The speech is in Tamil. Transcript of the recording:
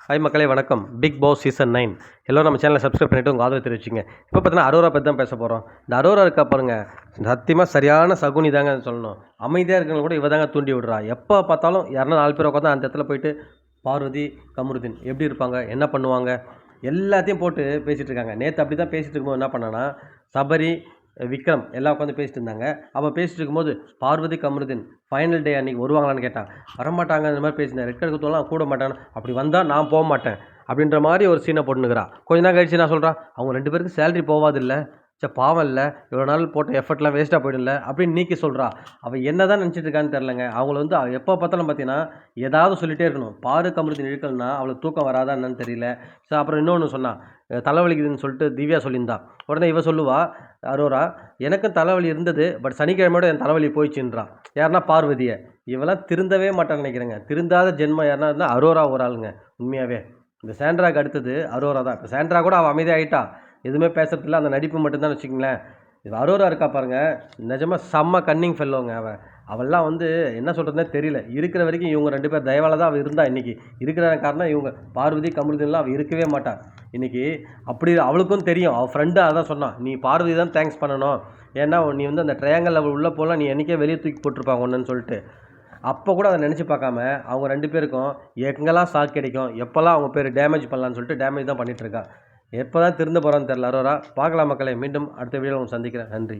ஹாய் மக்களே வணக்கம். பிக் பாஸ் சீசன் 9 எல்லோரும் நம்ம சேனலை சப்ஸ்கிரைப் பண்ணிவிட்டு உங்கள் ஆதரவு தெரிவிச்சிங்க. இப்போ பார்த்தீங்கன்னா அரோரா பற்றி தான் பேச போகிறோம். இந்த அரோரா இருக்கா பாருங்க, சத்தியமாக சரியான சகுனி தாங்க சொல்லணும். அமைதியாக இருக்கிறவங்க கூட இவ தாங்க தூண்டி விடுறா. எப்போ பார்த்தாலும் யாருன்னா 4 பேர் உட்காந்து அந்த இடத்துல போயிட்டு பார்வதி கமருதீன் எப்படி இருப்பாங்க, என்ன பண்ணுவாங்க, எல்லாத்தையும் போட்டு பேசிகிட்டு இருக்காங்க. நேற்று அப்படி தான் பேசிகிட்டு இருக்கும்போது என்ன பண்ணான்னா, சபரி விக்ரம் எல்லாம் உட்காந்து பேசிட்டு இருந்தாங்க. அவள் பேசிட்டு இருக்கும்போது பார்வதி கமருதீன் ஃபைனல் டே அன்றைக்கி வருவாங்களான்னு கேட்டான். வரமாட்டாங்க இந்த மாதிரி பேசினேன். ரெட் கார்டு கொடுத்தோம்லாம் கூட மாட்டாங்க, அப்படி வந்தால் நான் போக மாட்டேன் அப்படின்ற மாதிரி ஒரு சீனை போட்டுனுக்கிறா. கொஞ்ச நாள் கழிச்சு நான் சொல்கிறான், அவங்க 2 பேருக்கு சேலரி போவாதில்லை, பாவம் இல்லை, இவ்வளோ நாள் போட்ட எஃபர்ட்லாம் வேஸ்ட்டாக போயிடல அப்படின்னு நீக்கி சொல்கிறா. அவள் என்ன தான் நினச்சிட்டு இருக்கான்னு தெரிலங்க. அவங்கள வந்து எப்போ பார்த்தாலும் பார்த்தீங்கன்னா ஏதாவது சொல்லிகிட்டே இருக்கணும். பாரு கமருதீன் இழுக்கலன்னா அவளுக்கு தூக்கம் வராதா என்னன்னு தெரியல. ஸோ அப்புறம் இன்னொன்று சொன்னான், தலைவலிக்குதுன்னு சொல்லிட்டு திவ்யா சொல்லியிருந்தான். உடனே இவ சொல்லுவா அரோரா, எனக்கும் தலைவலி இருந்தது, பட் சனிக்கிழமையோட என் தலைவலி போயிடுச்சுன்றான். யாருன்னா பார்வதியை. இவெல்லாம் திருந்தவே மாட்டான்னு நினைக்கிறேங்க. திருந்தாத ஜென்மம் யாருன்னா இருந்தால் அரோரா ஒரு ஆளுங்க. உண்மையாகவே இந்த சாண்ட்ராக்கு அடுத்தது அரோரா தான். இப்போ சாண்ட்ரா கூட அவள் அமைதியாகிட்டா, எதுவுமே பேசுறதில்ல, அந்த நடிப்பு மட்டும்தான் வச்சுக்கங்களேன். இது அரோரா இருக்கா பாருங்க, நிஜமாக செம்ம கன்னிங் ஃபெல்லோங்க. அவெல்லாம் வந்து என்ன சொல்கிறதுனே தெரியல. இருக்கிற வரைக்கும் இவங்க 2 பேர் தயவால் தான் அவள் இருந்தா. இன்றைக்கி இருக்கிற காரணம் இவங்க பார்வதி கமருதீன்லாம் அவள் இருக்கவே மாட்டாள். இன்றைக்கி அப்படி அவளுக்கும் தெரியும். அவள் ஃப்ரெண்டு அதான் சொன்னான், நீ பார்வதி தான் தேங்க்ஸ் பண்ணணும், ஏன்னா நீ வந்து அந்த ட்ரையாங்கல் அவள் உள்ளே போகலாம், நீ என்றைக்கே வெளியே தூக்கி போட்டிருப்பாங்க ஒன்றுன்னு சொல்லிட்டு. அப்போ கூட அதை நினச்சி பார்க்காம அவங்க 2 பேருக்கும் எங்கெல்லாம் சாக்கு கிடைக்கும், எப்போல்லாம் அவங்க பேர் டேமேஜ் பண்ணலான்னு சொல்லிட்டு டேமேஜ் தான் பண்ணிகிட்ருக்கா. எப்போ தான் திருந்த போகிறான்னு தெரில அரோரா. பார்க்கலாம் மக்களே, மீண்டும் அடுத்த வீடியோவில் சந்திக்கிறேன். நன்றி.